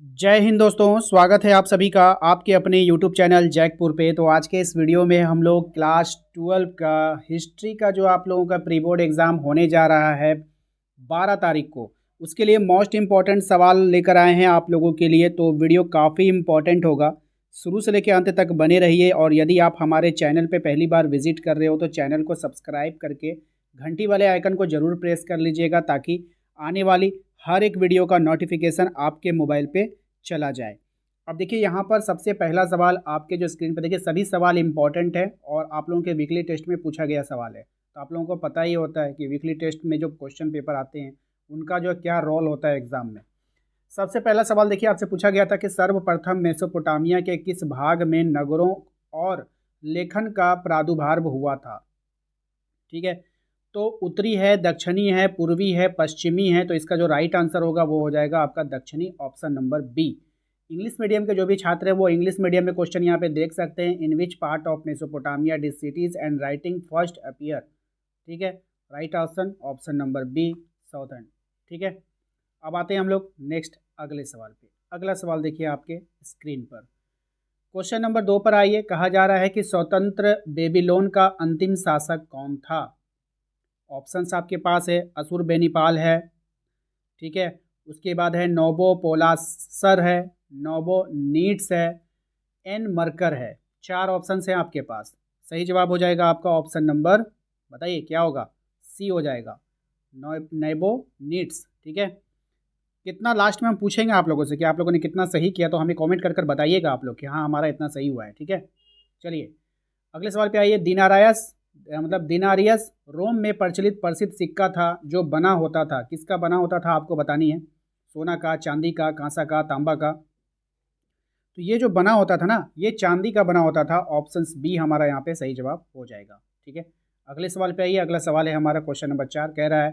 जय हिंद दोस्तों, स्वागत है आप सभी का आपके अपने YouTube चैनल जैकपुर पे। तो आज के इस वीडियो में हम लोग क्लास 12 का हिस्ट्री का जो आप लोगों का प्री बोर्ड एग्ज़ाम होने जा रहा है 12 तारीख को, उसके लिए मोस्ट इम्पॉर्टेंट सवाल लेकर आए हैं आप लोगों के लिए। तो वीडियो काफ़ी इम्पॉर्टेंट होगा, शुरू से लेकर अंत तक बने रहिए। और यदि आप हमारे चैनल पे पहली बार विजिट कर रहे हो तो चैनल को सब्सक्राइब करके घंटी वाले आइकन को ज़रूर प्रेस कर लीजिएगा, ताकि आने वाली हर एक वीडियो का नोटिफिकेशन आपके मोबाइल पे चला जाए। अब देखिए, यहाँ पर सबसे पहला सवाल आपके जो स्क्रीन पर देखिए, सभी सवाल इंपॉर्टेंट है और आप लोगों के वीकली टेस्ट में पूछा गया सवाल है। तो आप लोगों को पता ही होता है कि वीकली टेस्ट में जो क्वेश्चन पेपर आते हैं उनका जो क्या रोल होता है एग्जाम में। सबसे पहला सवाल देखिए, आपसे पूछा गया था कि सर्वप्रथम मेसोपोटामिया के किस भाग में नगरों और लेखन का प्रादुर्भाव हुआ था। ठीक है, तो उत्तरी है, दक्षिणी है, पूर्वी है, पश्चिमी है। तो इसका जो राइट आंसर होगा वो हो जाएगा आपका दक्षिणी, option number B. English medium के जो भी छात्र हैं वो इंग्लिश मीडियम में क्वेश्चन यहाँ पे देख सकते हैं। In which part of Mesopotamia did cities and writing first appear. ठीक है, right option option number B, southern. ठीक है, अब आते हैं हम लोग नेक्स्ट अगले सवाल पे। अगला सवाल देखिए आपके स्क्रीन पर, क्वेश्चन नंबर 2 पर आइए। कहा जा रहा है कि स्वतंत्र बेबीलोन का अंतिम शासक कौन था। ऑप्शंस आपके पास है, असुर बेनीपाल है, ठीक है, उसके बाद है नोबो पोलासर है, नोबो नीड्स है, एन मरकर है। 4 ऑप्शन हैं आपके पास। सही जवाब हो जाएगा आपका ऑप्शन नंबर, बताइए क्या होगा, सी हो जाएगा, नेबो नीड्स। ठीक है, कितना लास्ट में हम पूछेंगे आप लोगों से कि आप लोगों ने कितना सही किया, तो हमें कमेंट कर बताइएगा आप लोग कि हाँ हमारा इतना सही हुआ है। ठीक है, चलिए अगले सवाल पे आइए। दिनारायस मतलब दिनारियस रोम में प्रचलित प्रसिद्ध सिक्का था जो बना होता था, किसका बना होता था आपको बतानी है। सोना का, चांदी का, कांसा का, तांबा का। तो ये जो बना होता था ना, ये चांदी का बना होता था। ऑप्शन बी हमारा यहाँ पे सही जवाब हो जाएगा। ठीक है, अगले सवाल पे आइए। अगला सवाल है हमारा क्वेश्चन नंबर 4, कह रहा है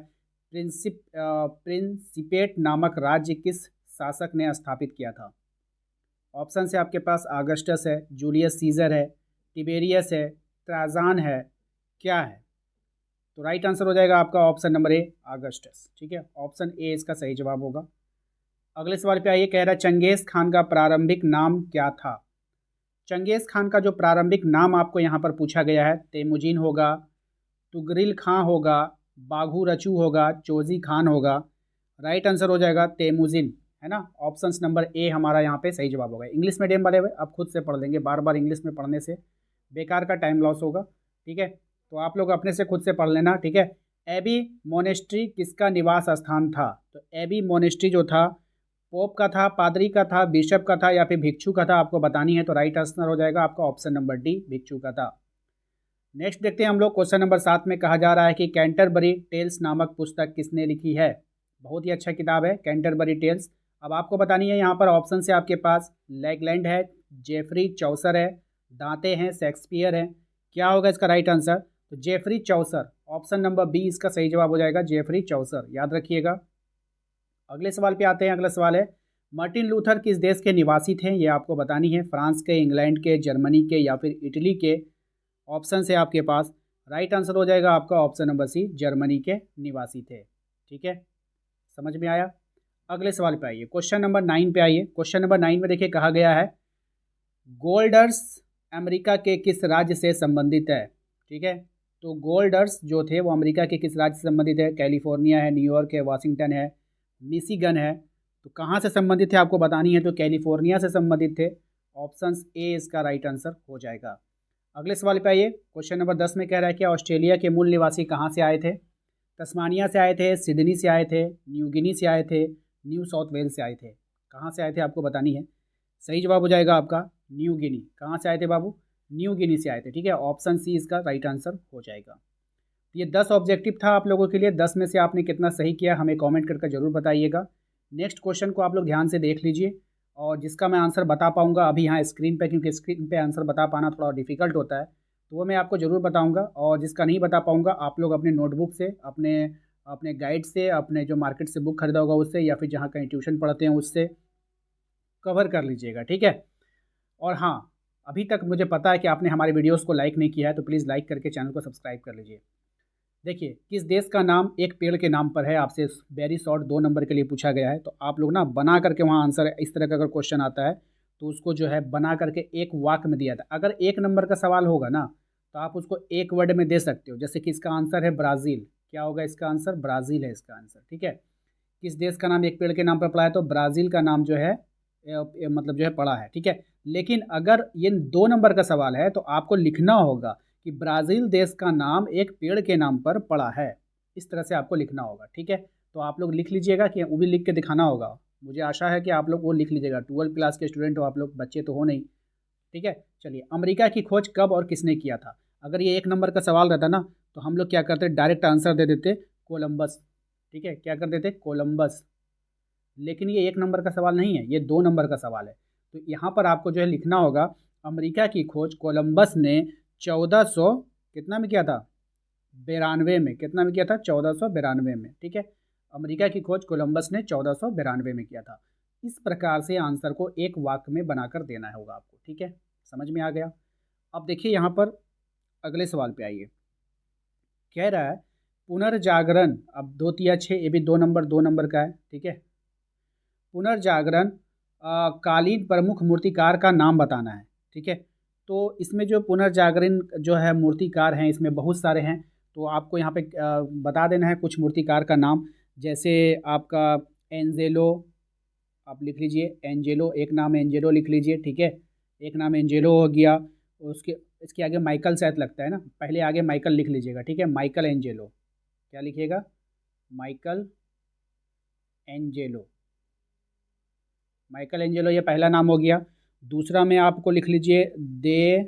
प्रिंसिपेट नामक राज्य किस शासक ने स्थापित किया था। ऑप्शन है आपके पास, आगस्टस है, जूलियस सीजर है, टिबेरियस है, ट्राजान है, क्या है। तो राइट आंसर हो जाएगा आपका ऑप्शन नंबर ए, आगस्टस। ठीक है, ऑप्शन ए इसका सही जवाब होगा। अगले सवाल पे आइए, कह रहा है चंगेज खान का प्रारंभिक नाम क्या था। चंगेज खान का जो प्रारंभिक नाम आपको यहाँ पर पूछा गया है, तेमुजिन होगा, तुगरिल खां होगा, बाघू रचू होगा, चोजी खान होगा। राइट आंसर हो जाएगा तेमुजिन, है ना। ऑप्शन नंबर ए हमारा यहाँ पे सही जवाब होगा। इंग्लिश मीडियम वाले आप खुद से पढ़ लेंगे, बार बार इंग्लिश में पढ़ने से बेकार का टाइम लॉस होगा। ठीक है, तो आप लोग अपने से खुद से पढ़ लेना। ठीक है, एबी मोनेस्ट्री किसका निवास स्थान था। तो एबी मोनेस्ट्री जो था, पोप का था, पादरी का था, बिशप का था या फिर भिक्षु का था, आपको बतानी है। तो राइट आंसर हो जाएगा आपका ऑप्शन नंबर डी, भिक्षु का था। नेक्स्ट देखते हैं हम लोग, क्वेश्चन नंबर 7 में कहा जा रहा है कि कैंटरबरी टेल्स नामक पुस्तक किसने लिखी है। बहुत ही अच्छा किताब है कैंटरबरी टेल्स। अब आपको बतानी है, यहाँ पर ऑप्शन से आपके पास लैगलैंड है, जेफरी चौसर है, दांते हैं, शेक्सपियर है। क्या होगा इसका राइट आंसर। तो Geoffrey Chaucer, option number B इसका सही जवाब हो जाएगा, जेफरी चौसर, याद रखिएगा। अगले सवाल पे आते हैं। अगला सवाल है, मार्टिन लूथर किस देश के निवासी थे, ये आपको बतानी है। फ्रांस के, इंग्लैंड के, जर्मनी के या फिर इटली के। ऑप्शन है आपके पास। राइट आंसर हो जाएगा आपका ऑप्शन नंबर सी, जर्मनी के निवासी थे। ठीक है, समझ में आया। अगले सवाल पे आइए, क्वेश्चन नंबर 9 पे आइए। क्वेश्चन नंबर 9 में देखिए, कहा गया है गोल्डर्स अमेरिका के किस राज्य से संबंधित है। ठीक है, तो गोल्डर्स जो थे वो अमेरिका के किस राज्य से संबंधित है। कैलिफोर्निया है, न्यूयॉर्क है, वाशिंगटन है, मिशिगन है। तो कहाँ से संबंधित थे आपको बतानी है। तो कैलिफोर्निया से संबंधित थे। ऑप्शन ए इसका राइट आंसर हो जाएगा। अगले सवाल पे आइए, क्वेश्चन नंबर 10 में कह रहा है कि ऑस्ट्रेलिया के मूल निवासी कहाँ से आए थे। तस्मानिया से आए थे, सिडनी से आए थे, न्यू गिनी से आए थे, न्यू साउथ वेल्स से आए थे। कहाँ से आए थे आपको बतानी है। सही जवाब हो जाएगा आपका न्यू गिनी। कहाँ से आए थे बाबू, न्यू गिनी से आए थे। ठीक है, ऑप्शन सी इसका राइट आंसर हो जाएगा। ये 10 ऑब्जेक्टिव था आप लोगों के लिए। 10 में से आपने कितना सही किया हमें कमेंट करके ज़रूर बताइएगा। नेक्स्ट क्वेश्चन को आप लोग ध्यान से देख लीजिए, और जिसका मैं आंसर बता पाऊंगा अभी यहाँ स्क्रीन पे, क्योंकि स्क्रीन पे आंसर बता पाना थोड़ा डिफिकल्ट होता है, तो वो मैं आपको ज़रूर बताऊंगा। और जिसका नहीं बता पाऊंगा आप लोग अपने नोटबुक से, अपने अपने गाइड से, अपने जो मार्केट से बुक खरीदा होगा उससे, या फिर जहाँ कहीं ट्यूशन पढ़ते हैं उससे कवर कर लीजिएगा। ठीक है, और हाँ, अभी तक मुझे पता है कि आपने हमारे वीडियोज़ को लाइक नहीं किया है, तो प्लीज़ लाइक करके चैनल को सब्सक्राइब कर लीजिए। देखिए, किस देश का नाम एक पेड़ के नाम पर है, आपसे वेरी शॉर्ट 2 नंबर के लिए पूछा गया है। तो आप लोग ना बना करके वहाँ आंसर, इस तरह का अगर क्वेश्चन आता है तो उसको जो है बना करके एक वाक्य में दिया था। अगर 1 नंबर का सवाल होगा ना तो आप उसको एक वर्ड में दे सकते हो, जैसे कि इसका आंसर है ब्राज़ील। क्या होगा इसका आंसर? ब्राज़ील है इसका आंसर, ठीक है। किस देश का नाम एक पेड़ के नाम पर पड़ा है? तो ब्राज़ील का नाम जो है मतलब जो है पड़ा है, ठीक है। लेकिन अगर ये 2 नंबर का सवाल है तो आपको लिखना होगा कि ब्राज़ील देश का नाम एक पेड़ के नाम पर पड़ा है। इस तरह से आपको लिखना होगा, ठीक है। तो आप लोग लिख लीजिएगा, कि वो भी लिख के दिखाना होगा। मुझे आशा है कि आप लोग वो लिख लीजिएगा। 12th क्लास के स्टूडेंट हो आप लोग, बच्चे तो हो नहीं, ठीक है। चलिए, अमेरिका की खोज कब और किसने किया था? अगर ये 1 नंबर का सवाल रहता ना तो हम लोग क्या करते, डायरेक्ट आंसर दे देते कोलंबस, ठीक है। क्या कर देते? कोलंबस। लेकिन ये 1 नंबर का सवाल नहीं है, ये 2 नंबर का सवाल है। तो यहाँ पर आपको जो है लिखना होगा, अमेरिका की खोज कोलंबस ने 1400 कितना में किया था? 92 में। कितना में किया था? 1492 में, ठीक है। अमेरिका की खोज कोलंबस ने 1492 में किया था। इस प्रकार से आंसर को एक वाक्य में बनाकर देना होगा आपको, ठीक है। समझ में आ गया? अब देखिए यहाँ पर अगले सवाल पे आइए। कह रहा है पुनर्जागरण, अब 2 तिया 6, ये भी 2 नंबर का है, ठीक है। पुनर्जागरण कालीन प्रमुख मूर्तिकार का नाम बताना है, ठीक है। तो इसमें जो पुनर्जागरण जो है मूर्तिकार हैं, इसमें बहुत सारे हैं। तो आपको यहाँ पे बता देना है कुछ मूर्तिकार का नाम। जैसे आपका एंजेलो, आप लिख लीजिए एंजेलो, एक नाम एंजेलो लिख लीजिए, ठीक है। एक नाम एंजेलो हो गया। उसके इसके आगे माइकल शायद लगता है ना, पहले आगे माइकल लिख लीजिएगा, ठीक है। माइकल एंजेलो, क्या लिखिएगा? Michael Angelo. माइकल एंजेलो ये पहला नाम हो गया। दूसरा में आपको लिख लीजिए दे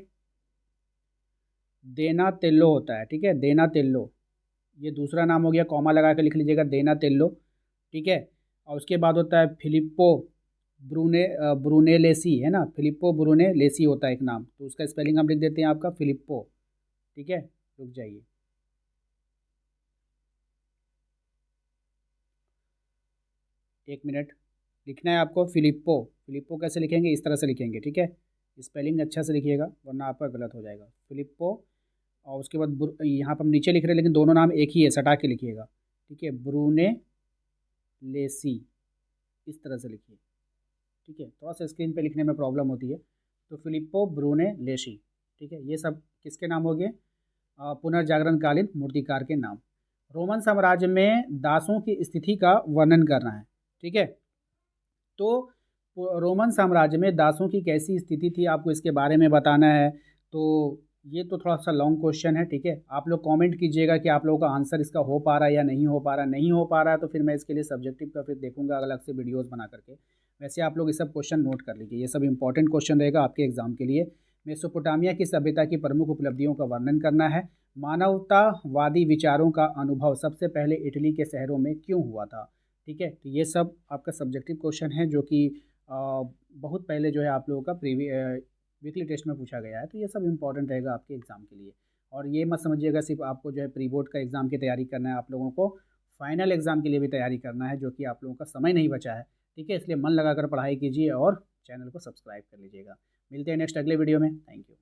देना तेल्लो होता है, ठीक है। देना तेल्लो, ये दूसरा नाम हो गया। कॉमा लगा के लिख लीजिएगा देना तेल्लो, ठीक है। और उसके बाद होता है फिलिप्पो ब्रूनेलेसी, है ना। फिलिप्पो ब्रूनेलेसी होता है एक नाम, तो उसका स्पेलिंग हम लिख देते हैं आपका फिलिप्पो, ठीक है। रुक जाइए, एक मिनट। लिखना है आपको फिलिप्पो। फिलिप्पो कैसे लिखेंगे? इस तरह से लिखेंगे, ठीक है। स्पेलिंग अच्छा से लिखिएगा वरना आपका गलत हो जाएगा। फिलिप्पो, और उसके बाद यहाँ पर हम नीचे लिख रहे हैं लेकिन दोनों नाम एक ही है, सटा के लिखिएगा, ठीक है। ब्रूने लेसी, इस तरह से लिखिए, ठीक है। थोड़ा सा स्क्रीन पे लिखने में प्रॉब्लम होती है। तो फिलिप्पो ब्रूने लेसी, ठीक है। ये सब किसके नाम हो गए? पुनर्जागरणकालीन मूर्तिकार के नाम। रोमन साम्राज्य में दासों की स्थिति का वर्णन करना है, ठीक है। तो रोमन साम्राज्य में दासों की कैसी स्थिति थी, आपको इसके बारे में बताना है। तो ये तो थोड़ा सा लॉन्ग क्वेश्चन है, ठीक है। आप लोग कमेंट कीजिएगा कि आप लोगों का आंसर इसका हो पा रहा है या नहीं हो पा रहा है। नहीं हो पा रहा है तो फिर मैं इसके लिए सब्जेक्टिव का फिर देखूंगा अलग से वीडियोस बना करके। वैसे आप लोग ये सब क्वेश्चन नोट कर लीजिए, ये सब इंपॉर्टेंट क्वेश्चन रहेगा आपके एग्जाम के लिए। मेसोपोटामिया की सभ्यता की प्रमुख उपलब्धियों का वर्णन करना है। मानवतावादी विचारों का अनुभव सबसे पहले इटली के शहरों में क्यों हुआ था, ठीक है। तो ये सब आपका सब्जेक्टिव क्वेश्चन है जो कि बहुत पहले जो है आप लोगों का वीकली टेस्ट में पूछा गया है। तो ये सब इंपॉर्टेंट रहेगा आपके एग्ज़ाम के लिए। और ये मत समझिएगा सिर्फ आपको जो है प्री बोर्ड का एग्ज़ाम की तैयारी करना है, आप लोगों को फाइनल एग्ज़ाम के लिए भी तैयारी करना है, जो कि आप लोगों का समय नहीं बचा है, ठीक है। इसलिए मन लगाकर पढ़ाई कीजिए और चैनल को सब्सक्राइब कर लीजिएगा। मिलते हैं नेक्स्ट अगले वीडियो में। Thank you.